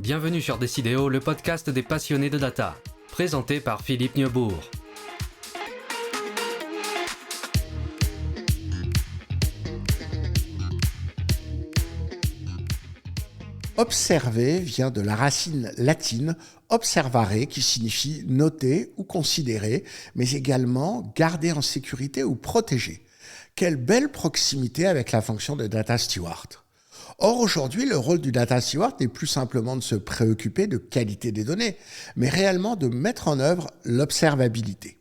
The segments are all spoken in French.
Bienvenue sur Decideo, le podcast des passionnés de data, présenté par Philippe Neubourg. Observer vient de la racine latine observare qui signifie noter ou considérer, mais également garder en sécurité ou protéger. Quelle belle proximité avec la fonction de data steward. Or, aujourd'hui, le rôle du data steward n'est plus simplement de se préoccuper de qualité des données, mais réellement de mettre en œuvre l'observabilité.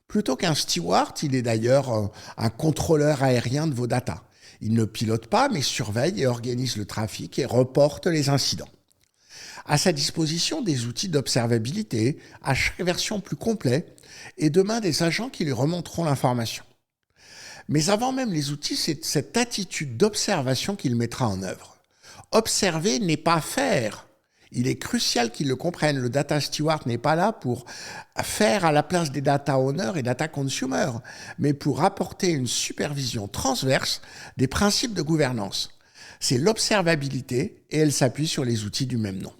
Plutôt qu'un steward, il est d'ailleurs un contrôleur aérien de vos datas. Il ne pilote pas, mais surveille et organise le trafic et reporte les incidents. À sa disposition, des outils d'observabilité, à chaque version plus complet, et demain des agents qui lui remonteront l'information. Mais avant même les outils, c'est cette attitude d'observation qu'il mettra en œuvre. Observer n'est pas faire. Il est crucial qu'ils le comprennent. Le data steward n'est pas là pour faire à la place des data owners et data consumers, mais pour apporter une supervision transverse des principes de gouvernance. C'est l'observabilité et elle s'appuie sur les outils du même nom.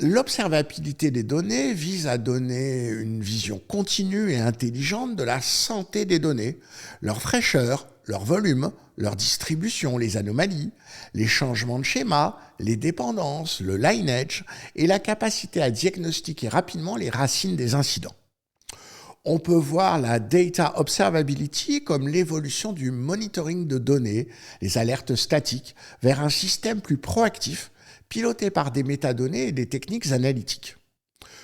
L'observabilité des données vise à donner une vision continue et intelligente de la santé des données, leur fraîcheur, leur volume, leur distribution, les anomalies, les changements de schéma, les dépendances, le lineage et la capacité à diagnostiquer rapidement les racines des incidents. On peut voir la data observability comme l'évolution du monitoring de données, les alertes statiques, vers un système plus proactif, piloté par des métadonnées et des techniques analytiques.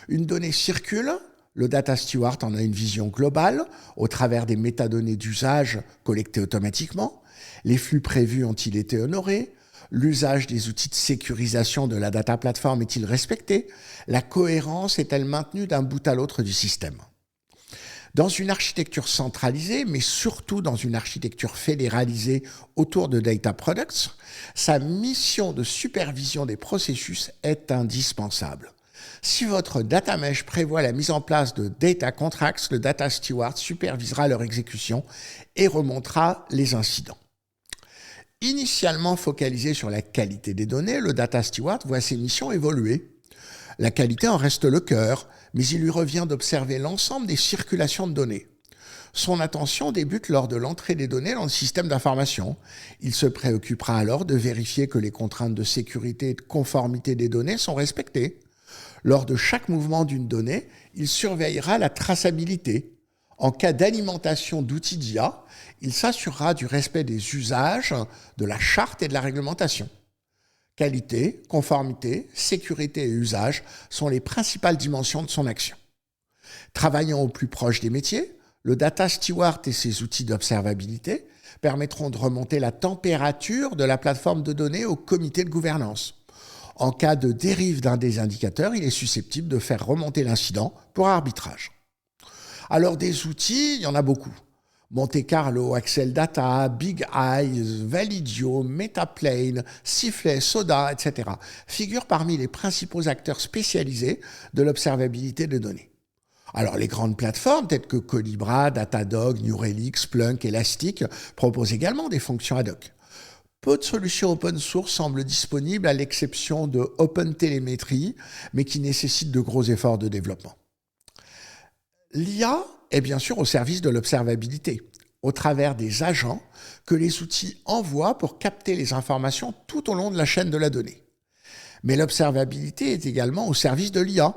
Une donnée circule, le data steward en a une vision globale au travers des métadonnées d'usage collectées automatiquement. Les flux prévus ont-ils été honorés? L'usage des outils de sécurisation de la data platform est-il respecté? La cohérence est-elle maintenue d'un bout à l'autre du système? Dans une architecture centralisée, mais surtout dans une architecture fédéralisée autour de data products, sa mission de supervision des processus est indispensable. Si votre data mesh prévoit la mise en place de data contracts, le data steward supervisera leur exécution et remontera les incidents. Initialement focalisé sur la qualité des données, le data steward voit ses missions évoluer. La qualité en reste le cœur, mais il lui revient d'observer l'ensemble des circulations de données. Son attention débute lors de l'entrée des données dans le système d'information. Il se préoccupera alors de vérifier que les contraintes de sécurité et de conformité des données sont respectées. Lors de chaque mouvement d'une donnée, il surveillera la traçabilité. En cas d'alimentation d'outils d'IA, il s'assurera du respect des usages, de la charte et de la réglementation. Qualité, conformité, sécurité et usage sont les principales dimensions de son action. Travaillant au plus proche des métiers, le data steward et ses outils d'observabilité permettront de remonter la température de la plateforme de données au comité de gouvernance. En cas de dérive d'un des indicateurs, il est susceptible de faire remonter l'incident pour arbitrage. Alors des outils, il y en a beaucoup. Monte Carlo, Axel Data, Big Eyes, Validio, Metaplane, Sifflet, Soda, etc. figurent parmi les principaux acteurs spécialisés de l'observabilité de données. Alors les grandes plateformes telles que Collibra, Datadog, New Relic, Splunk, Elastic proposent également des fonctions ad hoc. Peu de solutions open source semblent disponibles à l'exception de OpenTelemetry, mais qui nécessitent de gros efforts de développement. L'IA est bien sûr au service de l'observabilité, au travers des agents que les outils envoient pour capter les informations tout au long de la chaîne de la donnée. Mais l'observabilité est également au service de l'IA,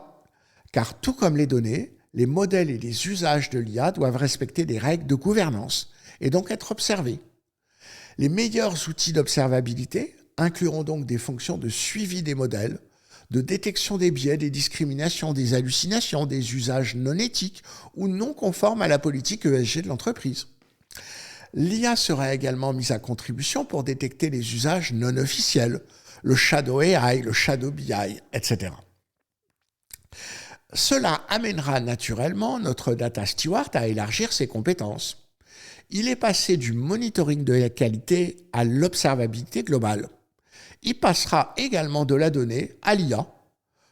car tout comme les données, les modèles et les usages de l'IA doivent respecter des règles de gouvernance et donc être observés. Les meilleurs outils d'observabilité incluront donc des fonctions de suivi des modèles, de détection des biais, des discriminations, des hallucinations, des usages non éthiques ou non conformes à la politique ESG de l'entreprise. L'IA sera également mise à contribution pour détecter les usages non officiels, le shadow AI, le shadow BI, etc. Cela amènera naturellement notre data steward à élargir ses compétences. Il est passé du monitoring de la qualité à l'observabilité globale. Il passera également de la donnée à l'IA.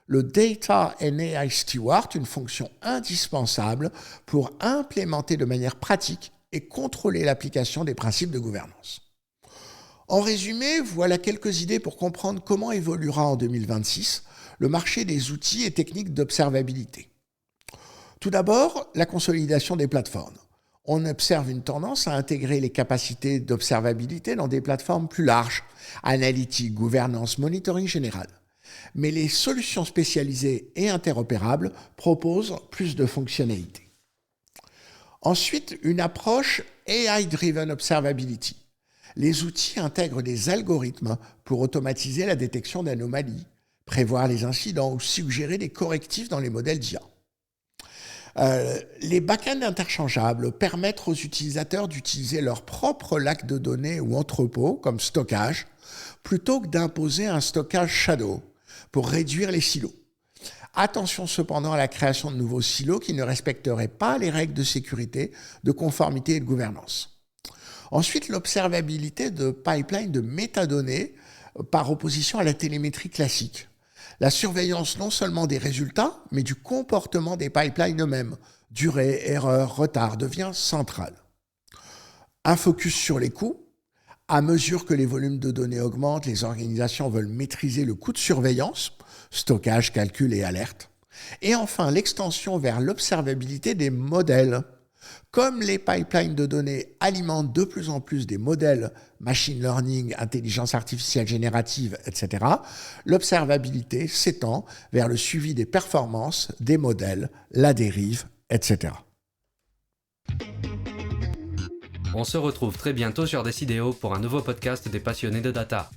Le Data and AI Steward, une fonction indispensable pour implémenter de manière pratique et contrôler l'application des principes de gouvernance. En résumé, voilà quelques idées pour comprendre comment évoluera en 2026 le marché des outils et techniques d'observabilité. Tout d'abord, la consolidation des plateformes. On observe une tendance à intégrer les capacités d'observabilité dans des plateformes plus larges, analytique, gouvernance, monitoring général. Mais les solutions spécialisées et interopérables proposent plus de fonctionnalités. Ensuite, une approche AI-Driven Observability. Les outils intègrent des algorithmes pour automatiser la détection d'anomalies, prévoir les incidents ou suggérer des correctifs dans les modèles d'IA. Les backends interchangeables permettent aux utilisateurs d'utiliser leur propre lac de données ou entrepôt comme stockage, plutôt que d'imposer un stockage shadow pour réduire les silos. Attention cependant à la création de nouveaux silos qui ne respecteraient pas les règles de sécurité, de conformité et de gouvernance. Ensuite, l'observabilité de pipelines de métadonnées par opposition à la télémétrie classique. La surveillance non seulement des résultats, mais du comportement des pipelines eux-mêmes. Durée, erreur, retard devient centrale. Un focus sur les coûts. À mesure que les volumes de données augmentent, les organisations veulent maîtriser le coût de surveillance, stockage, calcul et alerte. Et enfin, l'extension vers l'observabilité des modèles. Comme les pipelines de données alimentent de plus en plus des modèles machine learning, intelligence artificielle générative, etc., l'observabilité s'étend vers le suivi des performances des modèles, la dérive, etc. On se retrouve très bientôt sur Décidéo pour un nouveau podcast des passionnés de data.